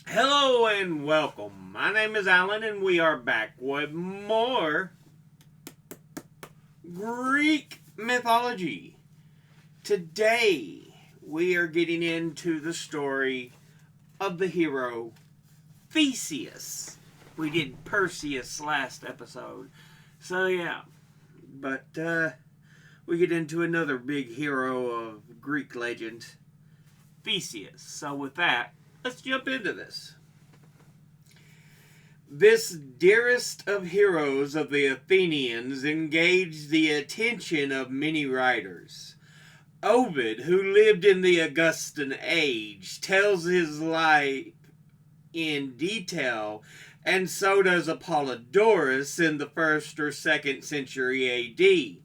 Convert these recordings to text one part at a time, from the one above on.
Hello and welcome. My name is Alan, and we are back with more Greek mythology. Today, we are getting into the story of the hero Theseus. We did Perseus last episode, so yeah. But we get into another big hero of Greek legend, Theseus. So, with that, let's jump into this. This dearest of heroes of the Athenians engaged the attention of many writers. Ovid, who lived in the Augustan age, tells his life in detail, and so does Apollodorus in the 1st or 2nd century AD.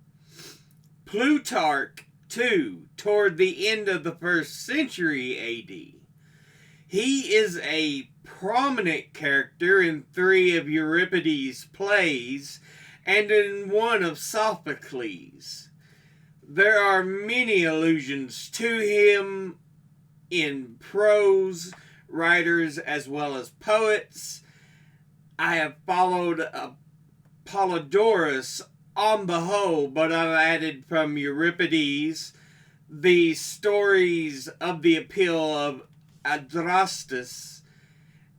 Plutarch, too, toward the end of the 1st century AD. He is a prominent character in 3 of Euripides' plays and in one of Sophocles. There are many allusions to him in prose writers as well as poets. I have followed Apollodorus on the whole, but I've added from Euripides the stories of the appeal of Adrastus,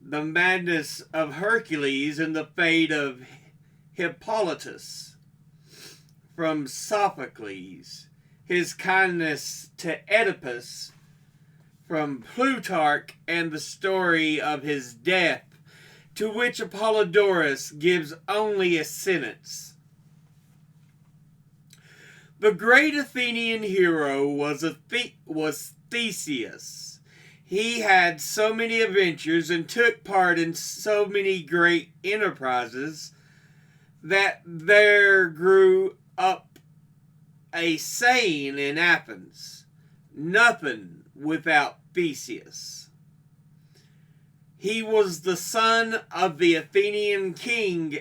the madness of Hercules, and the fate of Hippolytus from Sophocles, his kindness to Oedipus from Plutarch, and the story of his death, to which Apollodorus gives only a sentence. The great Athenian hero was Theseus. He had so many adventures and took part in so many great enterprises that there grew up a saying in Athens: nothing without Theseus. He was the son of the Athenian king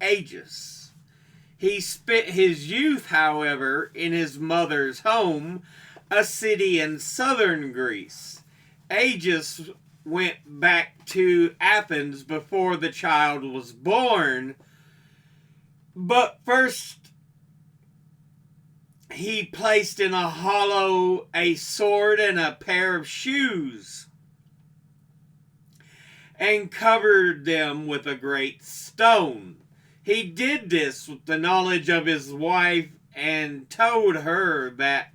Aegeus. He spent his youth, however, in his mother's home, a city in southern Greece. Aegeus went back to Athens before the child was born, but first he placed in a hollow a sword and a pair of shoes and covered them with a great stone. He did this with the knowledge of his wife and told her that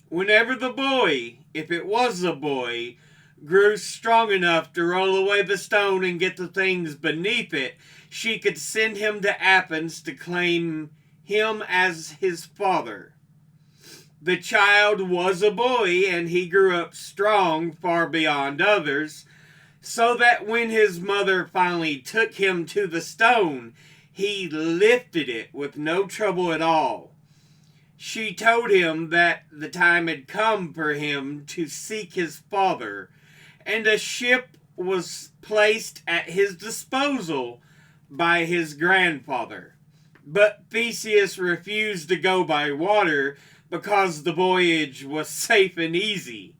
whenever the boy, if it was a boy, grew strong enough to roll away the stone and get the things beneath it, she could send him to Athens to claim him as his father. The child was a boy, and he grew up strong far beyond others, so that when his mother finally took him to the stone, he lifted it with no trouble at all. She told him that the time had come for him to seek his father, and a ship was placed at his disposal by his grandfather. But Theseus refused to go by water because the voyage was safe and easy.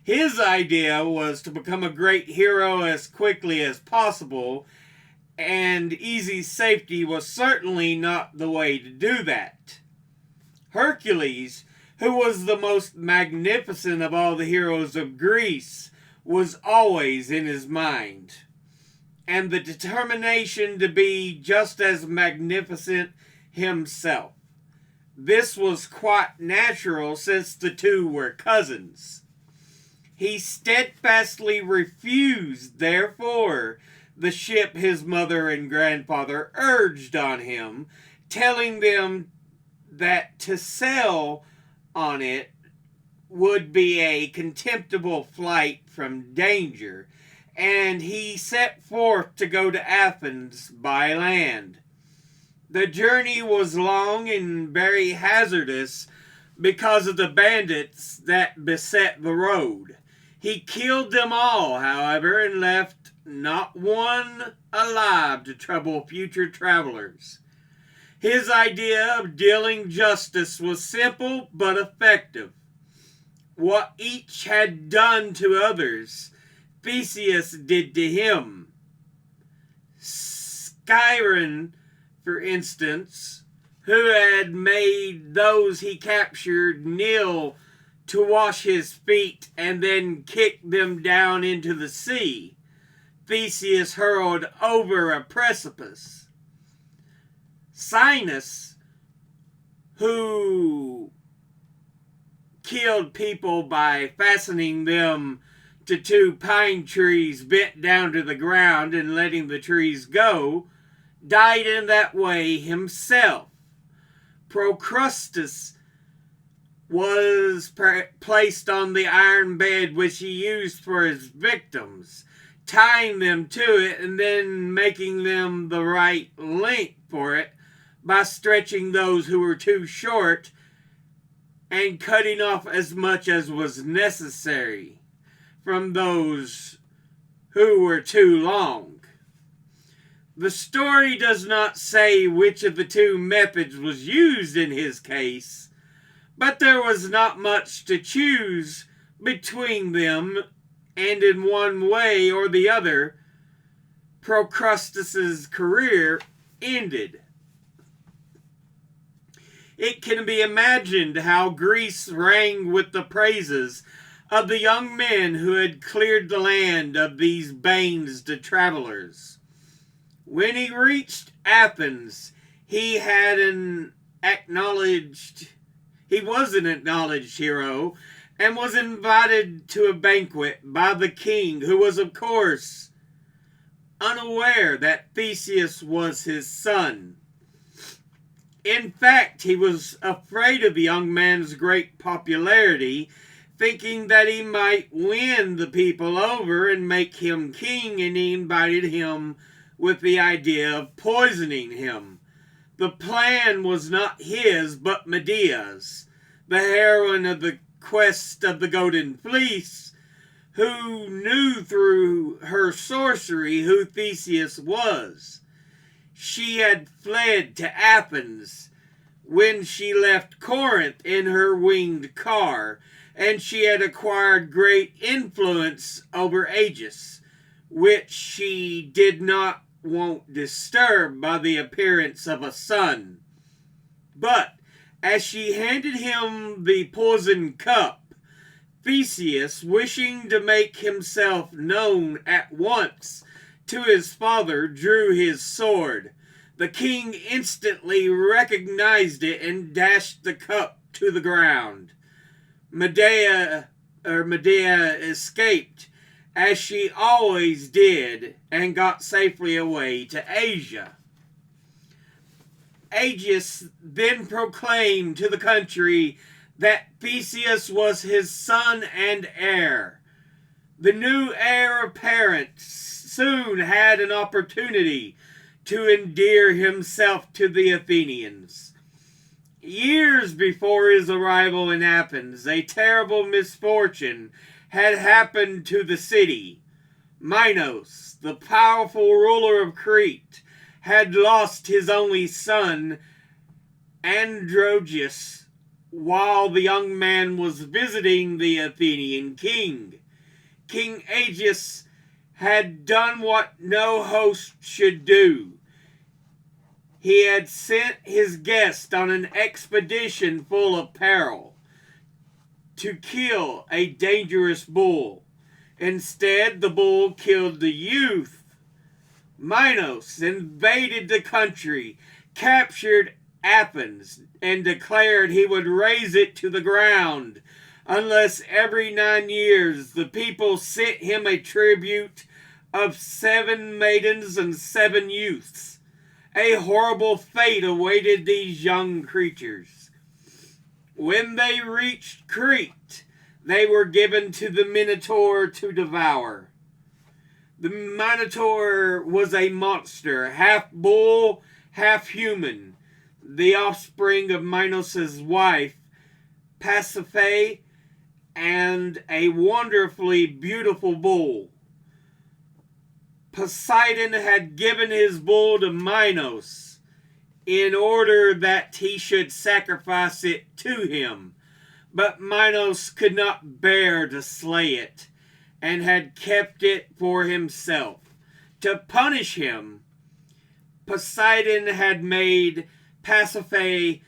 His idea was to become a great hero as quickly as possible, and easy safety was certainly not the way to do that. Hercules, who was the most magnificent of all the heroes of Greece, was always in his mind, and the determination to be just as magnificent himself. This was quite natural since the two were cousins. He steadfastly refused, therefore, the ship his mother and grandfather urged on him, telling them that to sail on it would be a contemptible flight from danger, and he set forth to go to Athens by land. The journey was long and very hazardous because of the bandits that beset the road. He killed them all, however, and left not one alive to trouble future travelers. His idea of dealing justice was simple but effective. What each had done to others, Theseus did to him. Scyron, for instance, who had made those he captured kneel to wash his feet and then kick them down into the sea, Theseus hurled over a precipice. Sinis, who killed people by fastening them to two pine trees bent down to the ground and letting the trees go, died in that way himself. Procrustes was placed on the iron bed which he used for his victims, tying them to it and then making them the right length for it by stretching those who were too short and cutting off as much as was necessary from those who were too long. The story does not say which of the two methods was used in his case, but there was not much to choose between them, and in one way or the other, Procrustes' career ended. It can be imagined how Greece rang with the praises of the young men who had cleared the land of these banes to travelers. When he reached Athens, he was an acknowledged hero and was invited to a banquet by the king, who was, of course, unaware that Theseus was his son. In fact, he was afraid of the young man's great popularity, thinking that he might win the people over and make him king, and he invited him with the idea of poisoning him. The plan was not his, but Medea's, the heroine of the Quest of the Golden Fleece, who knew through her sorcery who Theseus was. She had fled to Athens when she left Corinth in her winged car, and she had acquired great influence over Aegis, which she did not want disturbed by the appearance of a son. But as she handed him the poisoned cup, Theseus, wishing to make himself known at once to his father, drew his sword. The king instantly recognized it and dashed the cup to the ground. Medea escaped, as she always did, and got safely away to Asia. Aegis then proclaimed to the country that Theseus was his son and heir. The new heir apparent soon had an opportunity to endear himself to the Athenians. Years before his arrival in Athens, a terrible misfortune had happened to the city. Minos, the powerful ruler of Crete, had lost his only son, Androgeus, while the young man was visiting the Athenian king. King Aegis had done what no host should do. He had sent his guest on an expedition full of peril to kill a dangerous bull. Instead, the bull killed the youth. Minos invaded the country, captured Athens, and declared he would raze it to the ground unless every 9 years the people sent him a tribute of 7 maidens and 7 youths. A horrible fate awaited these young creatures. When they reached Crete, they were given to the Minotaur to devour. The Minotaur was a monster, half bull, half human, the offspring of Minos' wife, Pasiphae, and a wonderfully beautiful bull. Poseidon had given his bull to Minos in order that he should sacrifice it to him, but Minos could not bear to slay it, and had kept it for himself. To punish him, Poseidon had made Pasiphae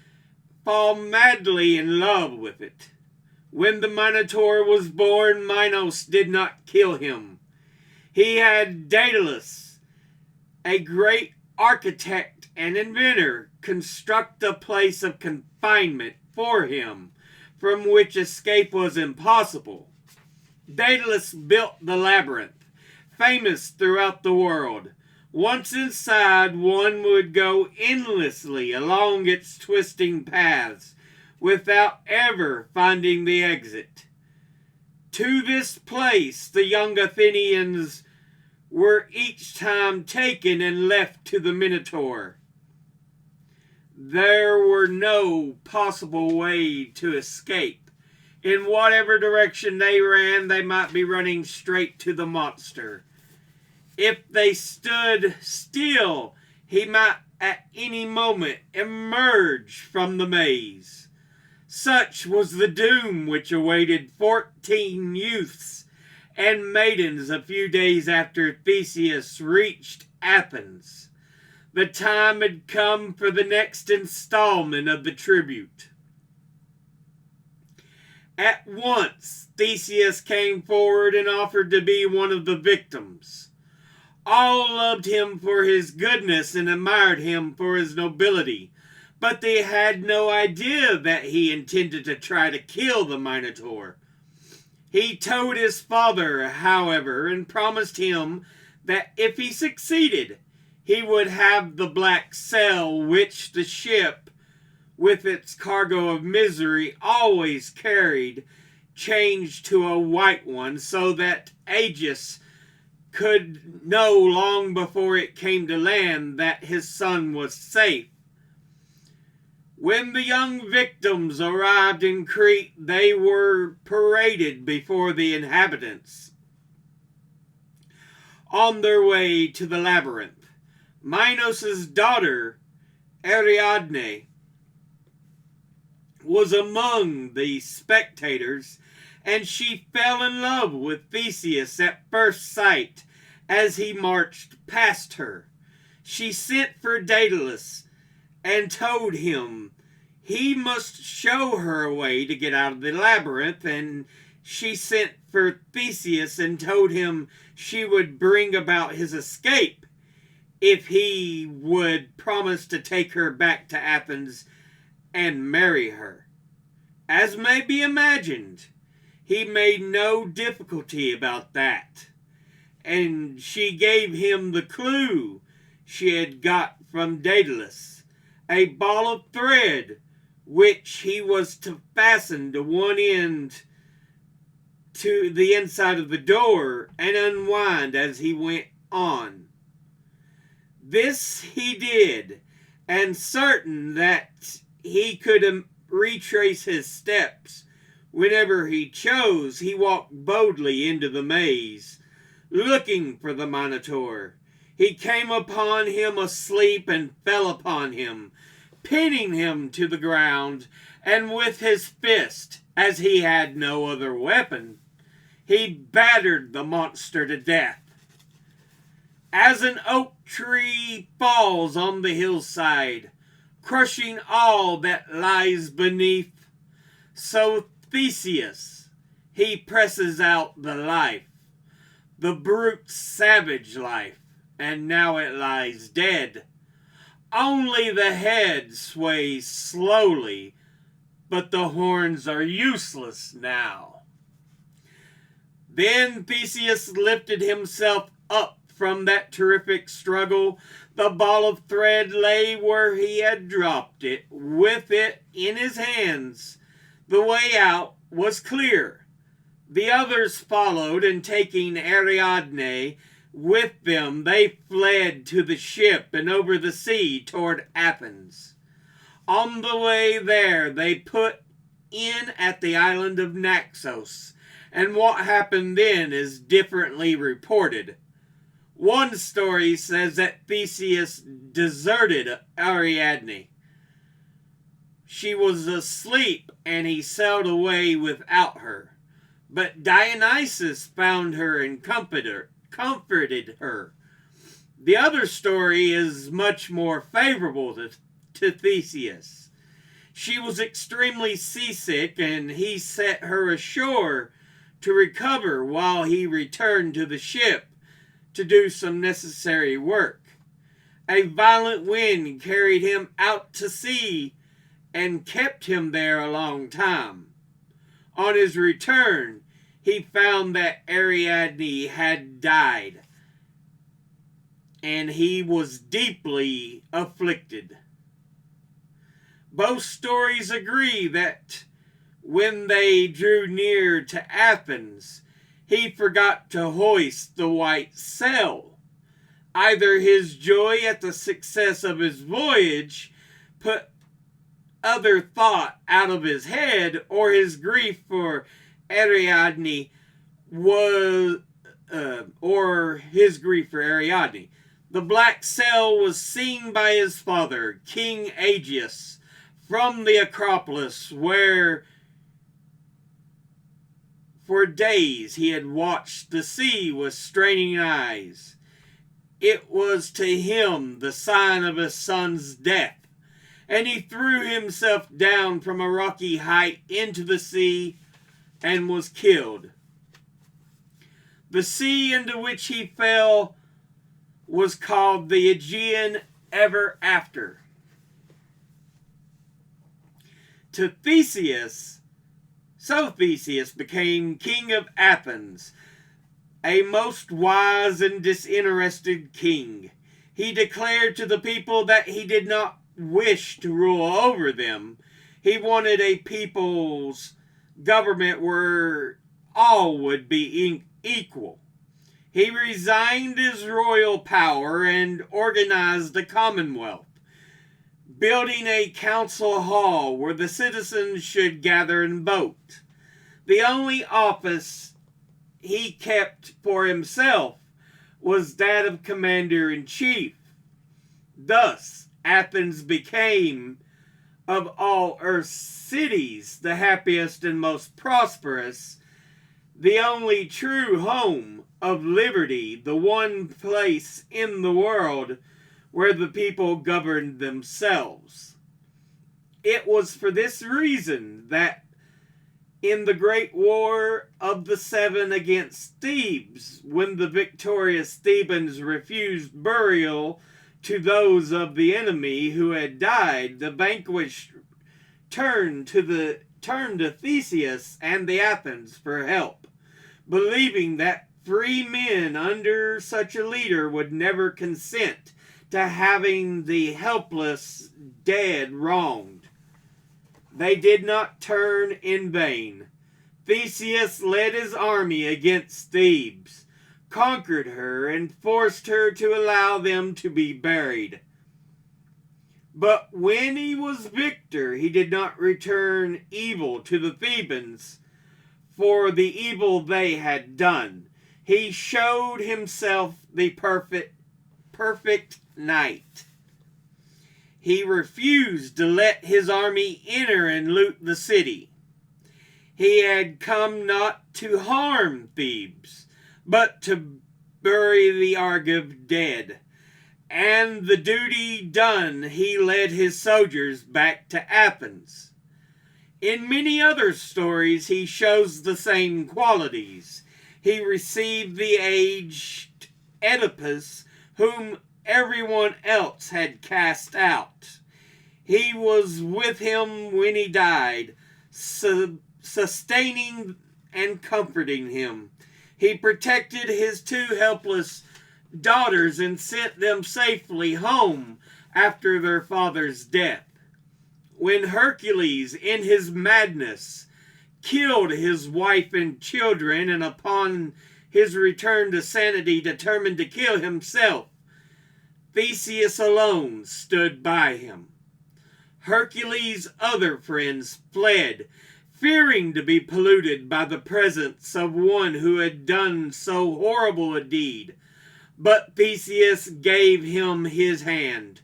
fall madly in love with it. When the Minotaur was born, Minos did not kill him. He had Daedalus, a great architect and inventor, construct a place of confinement for him, from which escape was impossible. Daedalus built the labyrinth, famous throughout the world. Once inside, one would go endlessly along its twisting paths, without ever finding the exit. To this place the young Athenians were each time taken and left to the Minotaur. There were no possible way to escape. In whatever direction they ran, they might be running straight to the monster. If they stood still, he might at any moment emerge from the maze. Such was the doom which awaited 14 youths and maidens a few days after Theseus reached Athens. The time had come for the next installment of the tribute. At once, Theseus came forward and offered to be one of the victims. All loved him for his goodness and admired him for his nobility, but they had no idea that he intended to try to kill the Minotaur. He told his father, however, and promised him that if he succeeded, he would have the black sail which the ship, with its cargo of misery, always carried, changed to a white one, so that Aegis could know long before it came to land that his son was safe. When the young victims arrived in Crete, they were paraded before the inhabitants. On their way to the labyrinth, Minos' daughter, Ariadne, was among the spectators, and she fell in love with Theseus at first sight as he marched past her. She sent for Daedalus and told him he must show her a way to get out of the labyrinth, and she sent for Theseus and told him she would bring about his escape if he would promise to take her back to Athens and marry her. As may be imagined, he made no difficulty about that, and she gave him the clue she had got from Daedalus, a ball of thread which he was to fasten to one end to the inside of the door and unwind as he went on. This he did, and certain that he could retrace his steps whenever he chose, he walked boldly into the maze, looking for the Minotaur. He came upon him asleep and fell upon him, pinning him to the ground, and with his fist, as he had no other weapon, he battered the monster to death. As an oak tree falls on the hillside, crushing all that lies beneath, so Theseus, he presses out the life, the brute savage life, and now it lies dead. Only the head sways slowly, but the horns are useless now. Then Theseus lifted himself up from that terrific struggle. The ball of thread lay where he had dropped it, with it in his hands. The way out was clear. The others followed, and taking Ariadne with them, they fled to the ship and over the sea toward Athens. On the way there, they put in at the island of Naxos, and what happened then is differently reported. One story says that Theseus deserted Ariadne. She was asleep, and he sailed away without her. But Dionysus found her and comforted her. The other story is much more favorable to Theseus. She was extremely seasick, and he set her ashore to recover while he returned to the ship to do some necessary work. A violent wind carried him out to sea and kept him there a long time. On his return, he found that Ariadne had died, and he was deeply afflicted. Both stories agree that when they drew near to Athens, he forgot to hoist the white sail. Either his joy at the success of his voyage put other thought out of his head, or his grief for Ariadne was, The black sail was seen by his father, King Aegeus, from the Acropolis, where for days he had watched the sea with straining eyes. It was to him the sign of his son's death, and he threw himself down from a rocky height into the sea and was killed. The sea into which he fell was called the Aegean ever after. So Theseus became king of Athens, a most wise and disinterested king. He declared to the people that he did not wish to rule over them. He wanted a people's government where all would be equal. He resigned his royal power and organized a commonwealth, building a council hall where the citizens should gather and vote. The only office he kept for himself was that of commander-in-chief. Thus, Athens became, of all Earth's cities, the happiest and most prosperous, the only true home of liberty, the one place in the world where the people governed themselves. It was for this reason that in the Great War of the Seven against Thebes, when the victorious Thebans refused burial to those of the enemy who had died, the vanquished turned to Theseus and the Athens for help, believing that free men under such a leader would never consent to having the helpless dead wronged. They did not turn in vain. Theseus led his army against Thebes, conquered her, and forced her to allow them to be buried. But when he was victor, he did not return evil to the Thebans for the evil they had done. He showed himself the perfect knight. He refused to let his army enter and loot the city. He had come not to harm Thebes, but to bury the Argive dead. And the duty done, he led his soldiers back to Athens. In many other stories, he shows the same qualities. He received the aged Oedipus, whom everyone else had cast out. He was with him when he died, sustaining and comforting him. He protected his two helpless daughters and sent them safely home after their father's death. When Hercules, in his madness, killed his wife and children, and upon his return to sanity determined to kill himself, Theseus alone stood by him. Hercules' other friends fled, fearing to be polluted by the presence of one who had done so horrible a deed. But Theseus gave him his hand,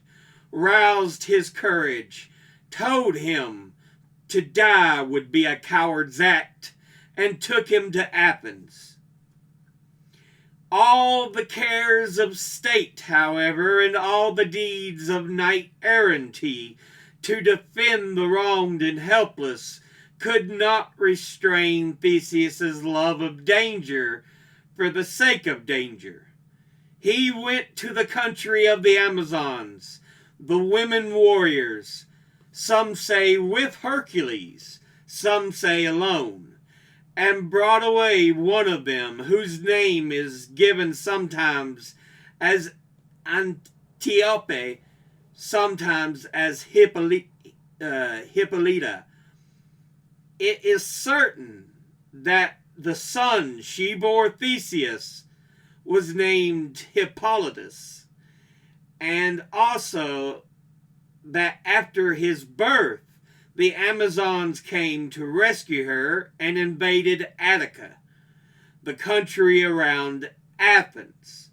roused his courage, told him to die would be a coward's act, and took him to Athens. All the cares of state, however, and all the deeds of knight-errantry to defend the wronged and helpless could not restrain Theseus's love of danger for the sake of danger. He went to the country of the Amazons, the women warriors, some say with Hercules, some say alone, and brought away one of them, whose name is given sometimes as Antiope, sometimes as Hippolyta. It is certain that the son she bore Theseus was named Hippolytus, and also that after his birth the Amazons came to rescue her and invaded Attica, the country around Athens,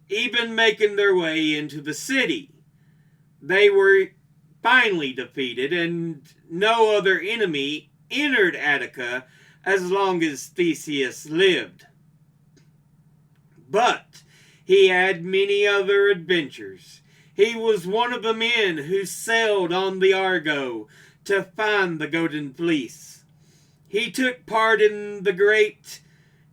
even making their way into the city. They were finally defeated, and no other enemy entered Attica as long as Theseus lived. But he had many other adventures. He was one of the men who sailed on the Argo to find the Golden Fleece. He took part in the great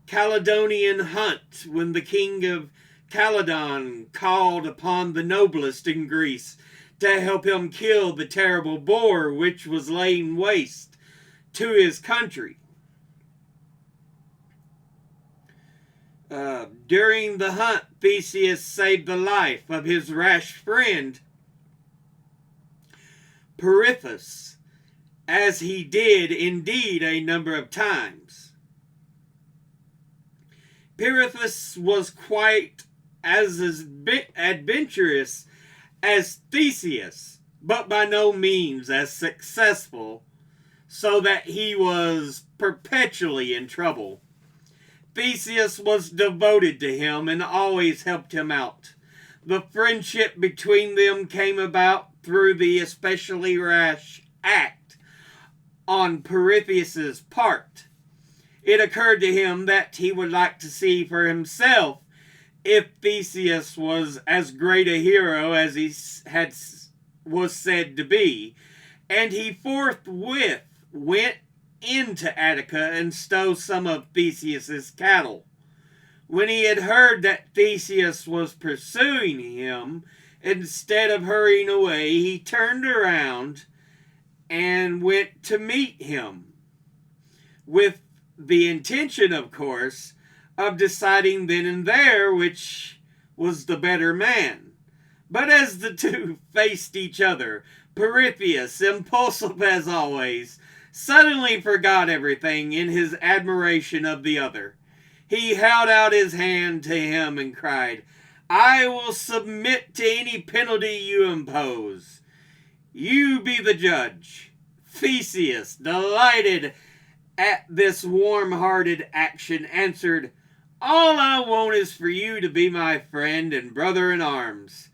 Caledonian hunt when the king of Caledon called upon the noblest in Greece to help him kill the terrible boar which was laying waste to his country. During the hunt, Theseus saved the life of his rash friend Pirithous, as he did indeed a number of times. Pirithous was quite as adventurous as Theseus, but by no means as successful, so that he was perpetually in trouble. Theseus was devoted to him and always helped him out. The friendship between them came about through the especially rash act on Pirithous' part. It occurred to him that he would like to see for himself if Theseus was as great a hero as he was said to be, and he forthwith went into Attica and stole some of Theseus's cattle. When he had heard that Theseus was pursuing him, instead of hurrying away, he turned around and went to meet him, with the intention, of course, of deciding then and there which was the better man. But as the two faced each other, Pirithous, impulsive as always, suddenly forgot everything in his admiration of the other. He held out his hand to him and cried, "I will submit to any penalty you impose. You be the judge." Theseus, delighted at this warm-hearted action, answered, "All I want is for you to be my friend and brother in arms."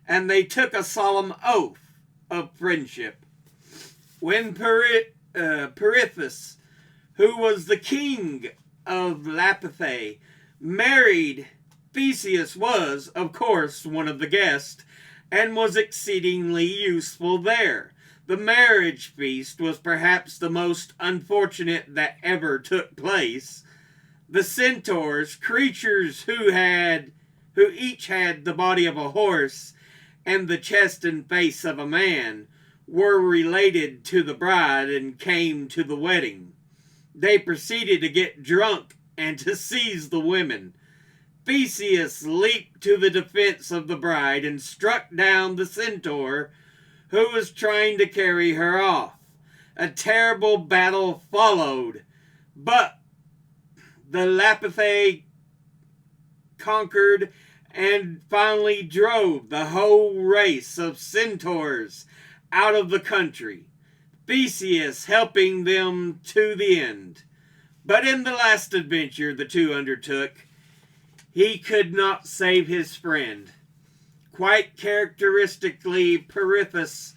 And they took a solemn oath of friendship. When Pirithous, who was the king of Lapithae, married, Theseus was, of course, one of the guests, and was exceedingly useful there. The marriage feast was perhaps the most unfortunate that ever took place. The centaurs, creatures who each had the body of a horse and the chest and face of a man, were related to the bride and came to the wedding. They proceeded to get drunk and to seize the women. Theseus leaped to the defense of the bride and struck down the centaur who was trying to carry her off. A terrible battle followed, but the Lapithae conquered and finally drove the whole race of centaurs out of the country, Theseus helping them to the end. But in the last adventure the two undertook, he could not save his friend. Quite characteristically, Pirithous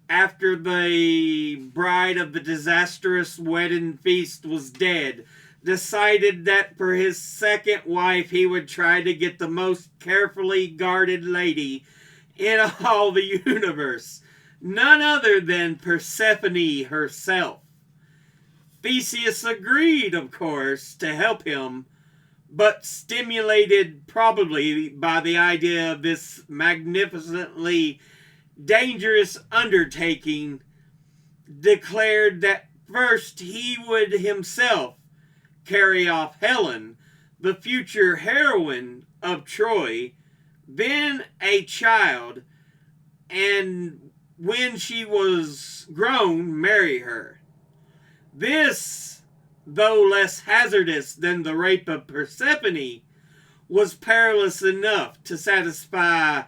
after the bride of the disastrous wedding feast was dead, decided that for his second wife he would try to get the most carefully guarded lady in all the universe, none other than Persephone herself. Theseus agreed, of course, to help him, but stimulated probably by the idea of this magnificently dangerous undertaking, declared that first he would himself carry off Helen, the future heroine of Troy, then a child, and when she was grown, marry her. This, though less hazardous than the rape of Persephone, was perilous enough to satisfy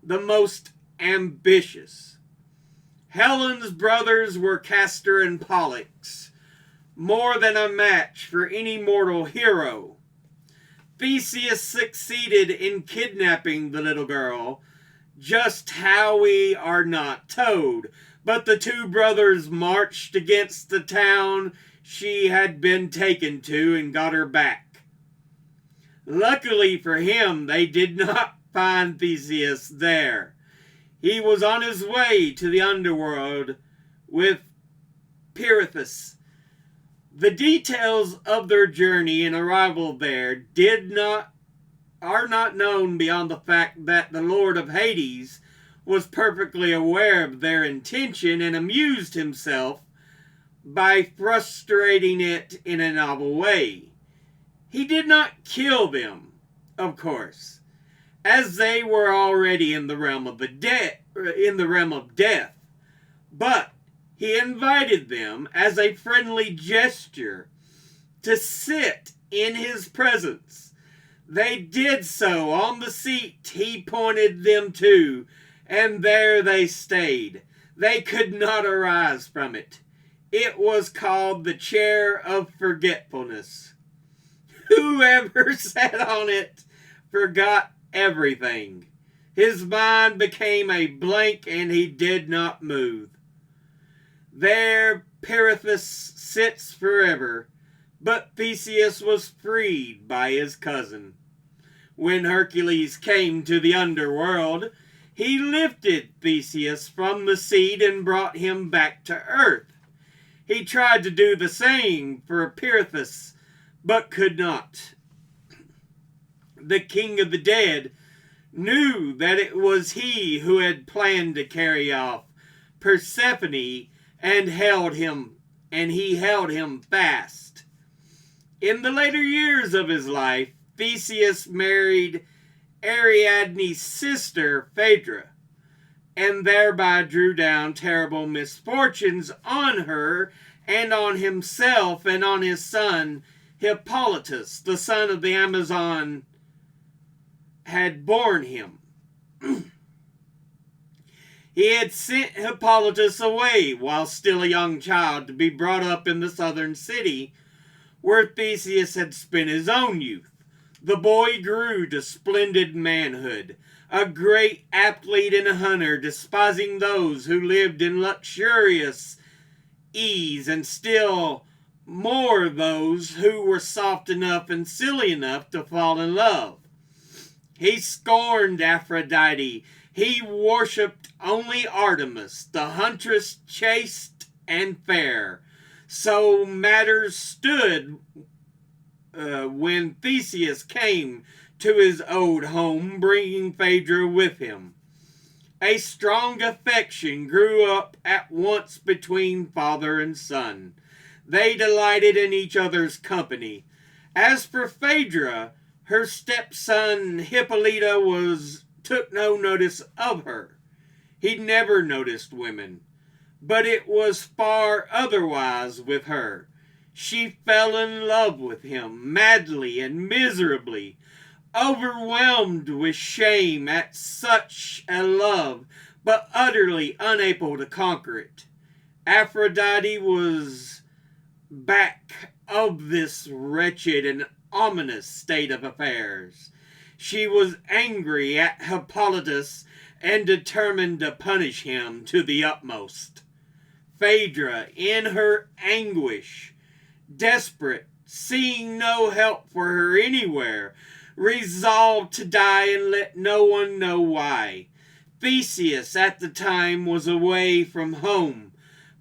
the most ambitious. Helen's brothers were Castor and Pollux, more than a match for any mortal hero. Theseus succeeded in kidnapping the little girl, just how we are not told, but the two brothers marched against the town she had been taken to and got her back. Luckily for him, they did not find Theseus there. He was on his way to the underworld with Pirithous. The details of their journey and arrival there are not known beyond the fact that the Lord of Hades was perfectly aware of their intention and amused himself by frustrating it in a novel way. He did not kill them, of course, as they were already in the realm of death, but he invited them as a friendly gesture to sit in his presence. They did so on the seat he pointed them to, and there they stayed. They could not arise from it. It was called the Chair of Forgetfulness. Whoever sat on it forgot everything. His mind became a blank and he did not move. There Pirithous sits forever, but Theseus was freed by his cousin. When Hercules came to the underworld, he lifted Theseus from the seat and brought him back to earth. He tried to do the same for Pirithous, but could not. The king of the dead knew that it was he who had planned to carry off Persephone and he held him fast. In the later years of his life, Theseus married Ariadne's sister, Phaedra, and thereby drew down terrible misfortunes on her and on himself and on his son Hippolytus, the son of the Amazon, had borne him. He had sent Hippolytus away while still a young child to be brought up in the southern city where Theseus had spent his own youth. The boy grew to splendid manhood, a great athlete and a hunter, despising those who lived in luxurious ease, and still more those who were soft enough and silly enough to fall in love. He scorned Aphrodite. He worshipped only Artemis, the huntress chaste and fair. So matters stood when Theseus came to his old home, bringing Phaedra with him. A strong affection grew up at once between father and son. They delighted in each other's company. As for Phaedra, her stepson Hippolyta took no notice of her. He never noticed women. But it was far otherwise with her. She fell in love with him madly and miserably, overwhelmed with shame at such a love, but utterly unable to conquer it. Aphrodite was back of this wretched and ominous state of affairs. She was angry at Hippolytus and determined to punish him to the utmost. Phaedra, in her anguish, desperate, seeing no help for her anywhere, resolved to die and let no one know why. Theseus at the time was away from home,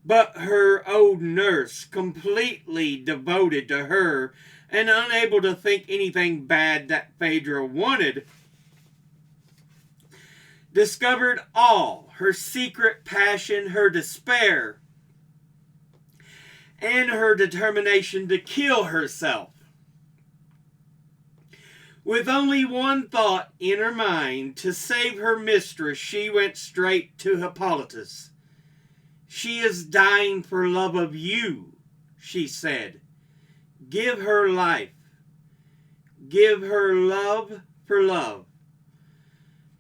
but her old nurse, completely devoted to her and unable to think anything bad that Phaedra wanted, discovered all her secret passion, her despair, and her determination to kill herself. With only one thought in her mind, to save her mistress, she went straight to Hippolytus. "She is dying for love of you," she said. "Give her life. Give her love for love."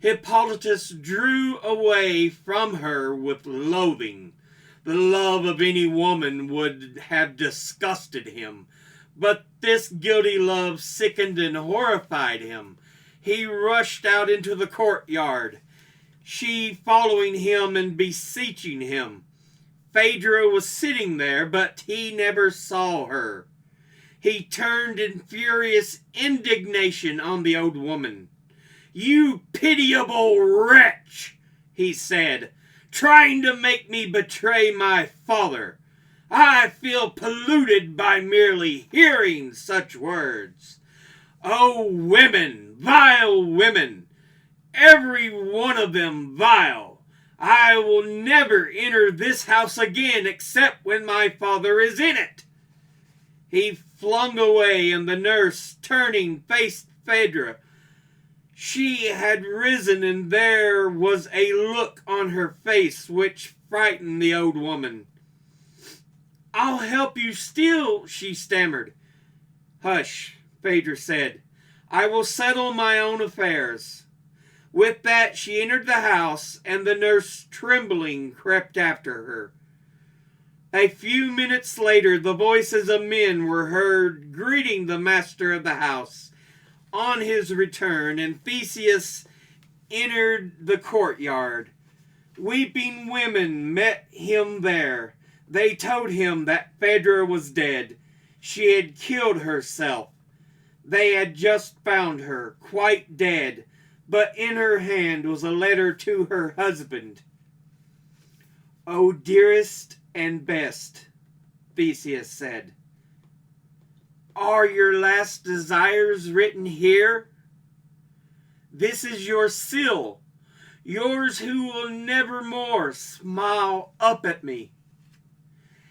Hippolytus drew away from her with loathing. The love of any woman would have disgusted him, but this guilty love sickened and horrified him. He rushed out into the courtyard, she following him and beseeching him. Phaedra was sitting there, but he never saw her. He turned in furious indignation on the old woman. "You pitiable wretch," he said, "trying to make me betray my father. I feel polluted by merely hearing such words. Oh, women, vile women, every one of them vile. I will never enter this house again except when my father is in it." He flung away, and the nurse, turning, faced Phaedra. She had risen, and there was a look on her face which frightened the old woman. "I'll help you still," she stammered. "Hush," Phaedra said. "I will settle my own affairs." With that she entered the house, and the nurse, trembling, crept after her. A few minutes later the voices of men were heard greeting the master of the house on his return, and Theseus entered the courtyard. Weeping women met him there. They told him that Phaedra was dead. She had killed herself. They had just found her, quite dead, but in her hand was a letter to her husband. "O dearest and best," Theseus said, "are your last desires written here? This is your seal, yours who will never more smile up at me."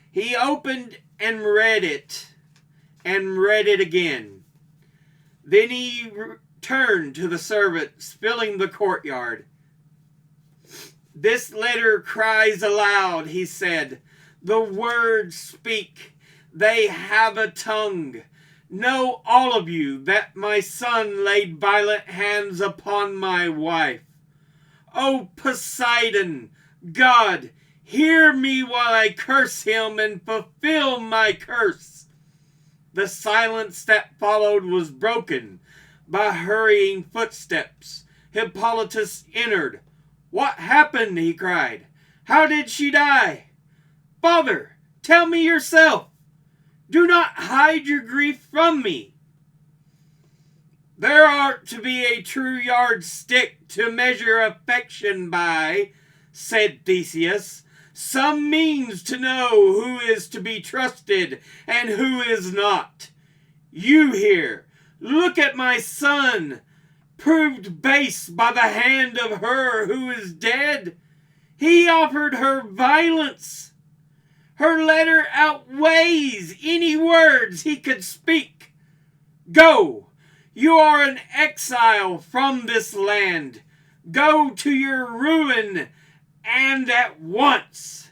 He opened and read it again. Then he turned to the servants filling the courtyard. "This letter cries aloud," he said. "The words speak. They have a tongue. Know all of you that my son laid violent hands upon my wife. O Poseidon, God, hear me while I curse him and fulfill my curse." The silence that followed was broken by hurrying footsteps. Hippolytus entered. "What happened?" he cried. "How did she die? Father, tell me yourself. Do not hide your grief from me." "There ought to be a true yardstick to measure affection by," said Theseus. "Some means to know who is to be trusted and who is not. You here, look at my son, proved base by the hand of her who is dead. He offered her violence. Her letter outweighs any words he could speak. Go, you are an exile from this land. Go to your ruin, and at once."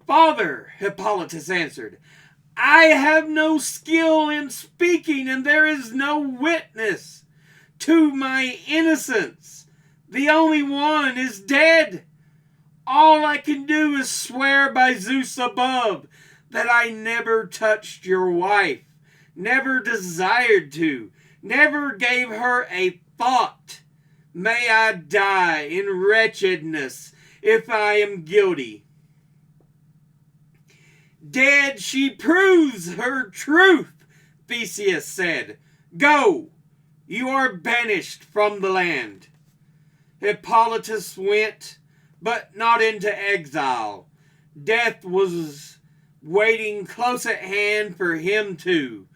"Father," Hippolytus answered, "I have no skill in speaking, and there is no witness to my innocence. The only one is dead. All I can do is swear by Zeus above that I never touched your wife, never desired to, never gave her a thought. May I die in wretchedness if I am guilty. Dead she proves her truth, Theseus said. Go, you are banished from the land. Hippolytus went, but not into exile. Death was waiting close at hand for him too.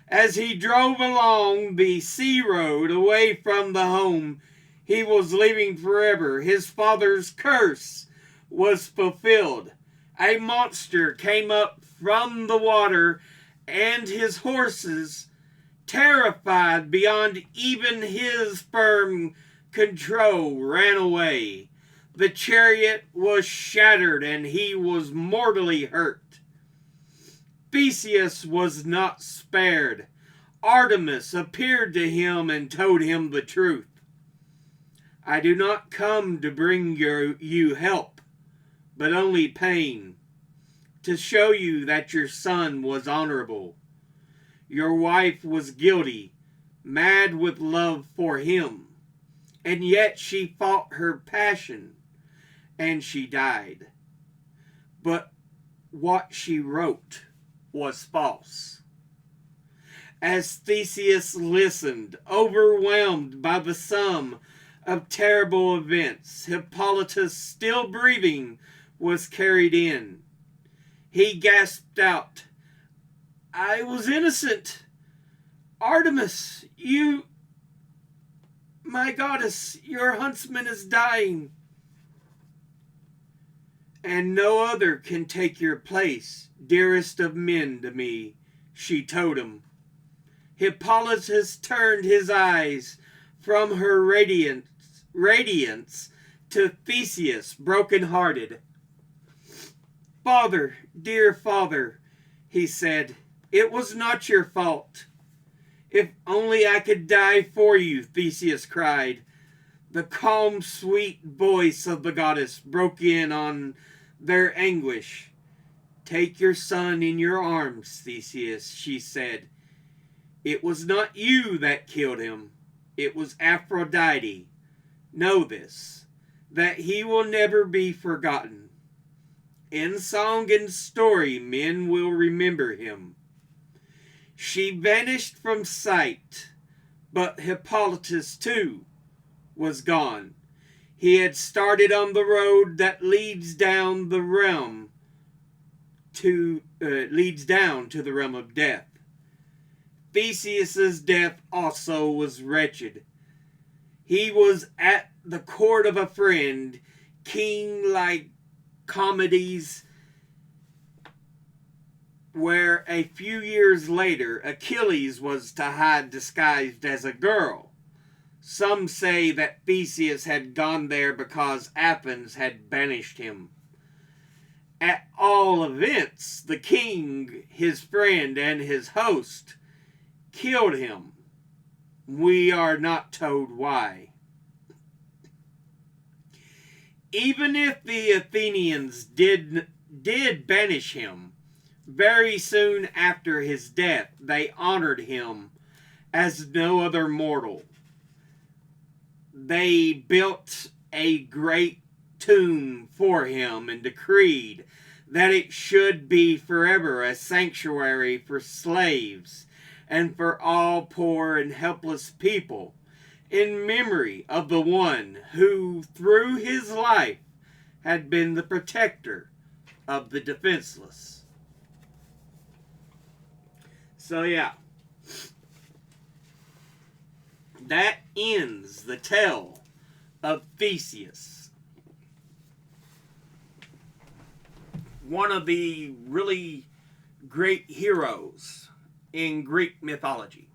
As he drove along the sea road away from the home he was leaving forever, his father's curse was fulfilled. A monster came up from the water, and his horses, terrified beyond even his firm control, ran away. The chariot was shattered, and he was mortally hurt. Theseus was not spared. Artemis appeared to him and told him the truth. I do not come to bring you help, but only pain, to show you that your son was honorable. Your wife was guilty, mad with love for him, and yet she fought her passion, and she died. But what she wrote was false. As Theseus listened, overwhelmed by the sum of terrible events, Hippolytus, still breathing, was carried in. He gasped out, I was innocent. Artemis, my goddess, your huntsman is dying. And no other can take your place, dearest of men to me, she told him. Hippolytus turned his eyes from her radiance to Theseus, broken-hearted. Father, dear father, he said, it was not your fault. If only I could die for you, Theseus cried. The calm, sweet voice of the goddess broke in on their anguish. Take your son in your arms, Theseus, she said. It was not you that killed him. It was Aphrodite. Know this, that he will never be forgotten. In song and story, men will remember him. She vanished from sight, but Hippolytus, too, was gone. He had started on the road that leads down the realm to the realm of death. Theseus's death also was wretched. He was at the court of a friend, king-like comedies, where a few years later Achilles was to hide disguised as a girl. Some say that Theseus had gone there because Athens had banished him. At all events, the king, his friend, and his host killed him. We are not told why. Even if the Athenians did banish him, very soon after his death, they honored him as no other mortal. They built a great tomb for him and decreed that it should be forever a sanctuary for slaves and for all poor and helpless people, in memory of the one who, through his life, had been the protector of the defenseless. So yeah, that ends the tale of Theseus. One of the really great heroes in Greek mythology.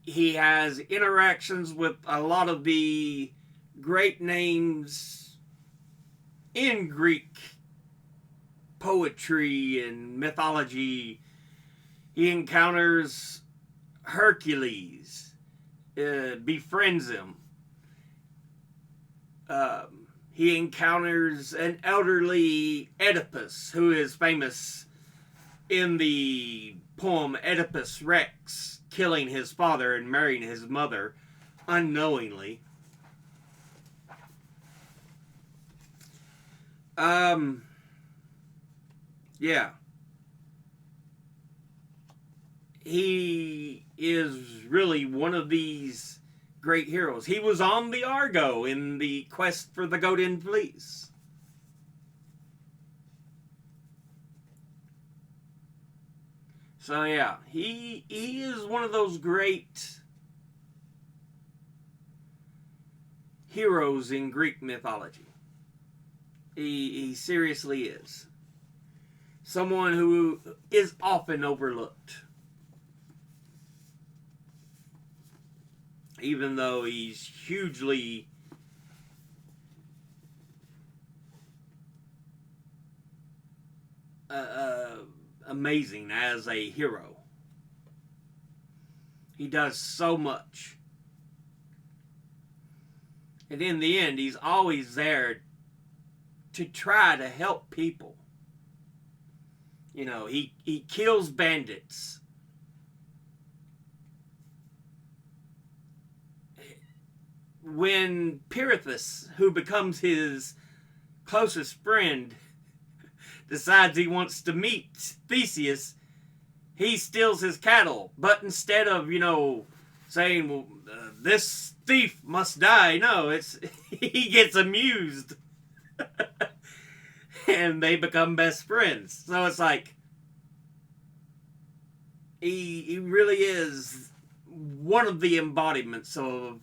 He has interactions with a lot of the great names in Greek poetry and mythology. He encounters Hercules, befriends him. He encounters an elderly Oedipus, who is famous in the poem Oedipus Rex, killing his father and marrying his mother unknowingly. Yeah. He is really one of these great heroes. He was on the Argo in the quest for the Golden Fleece. So yeah, he is one of those great heroes in Greek mythology. He seriously is. Someone who is often overlooked. Even though he's hugely amazing as a hero. He does so much. And in the end, he's always there to try to help people. You know, he kills bandits. When Pirithous, who becomes his closest friend, decides he wants to meet Theseus, he steals his cattle. But instead of, saying, well, this thief must die, no, it's he gets amused. And they become best friends. So it's like, he really is one of the embodiments of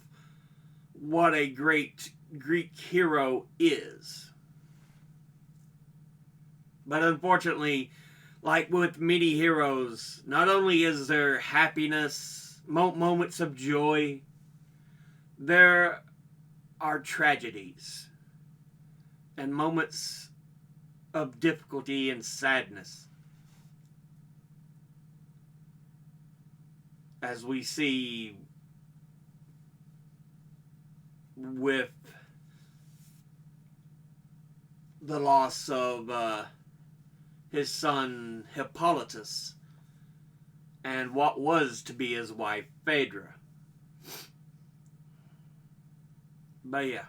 what a great Greek hero is. But unfortunately, like with many heroes, not only is there happiness, moments of joy, there are tragedies and moments of difficulty and sadness. As we see with the loss of his son Hippolytus and what was to be his wife Phaedra. But yeah.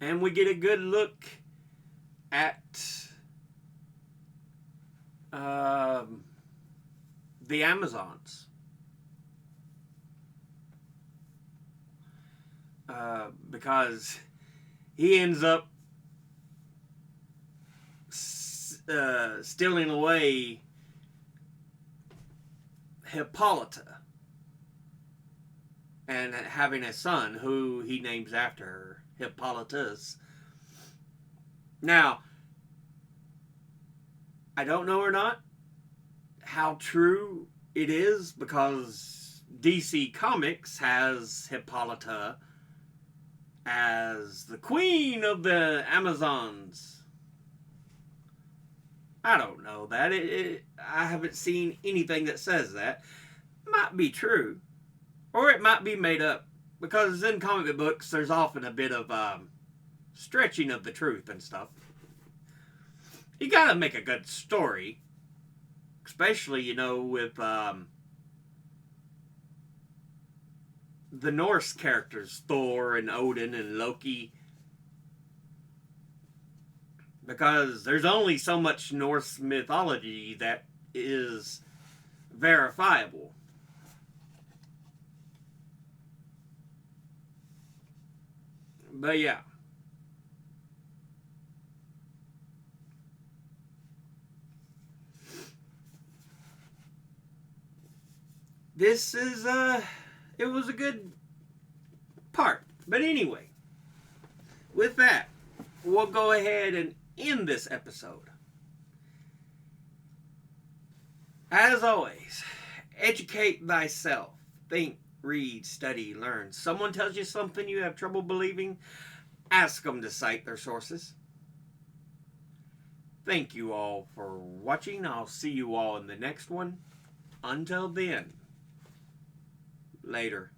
And we get a good look at the Amazons. Because he ends up stealing away Hippolyta and having a son who he names after her, Hippolytus. Now, I don't know or not how true it is, because DC Comics has Hippolyta as the queen of the Amazons. I don't know that. I haven't seen anything that says that. Might be true. Or it might be made up. Because in comic books, there's often a bit of stretching of the truth and stuff. You gotta make a good story. Especially, with the Norse characters, Thor and Odin and Loki. Because there's only so much Norse mythology that is verifiable. But yeah. This is, it was a good part. But anyway, with that, we'll go ahead and end this episode. As always, educate thyself. Think, read, study, learn. Someone tells you something you have trouble believing, ask them to cite their sources. Thank you all for watching. I'll see you all in the next one. Until then, later.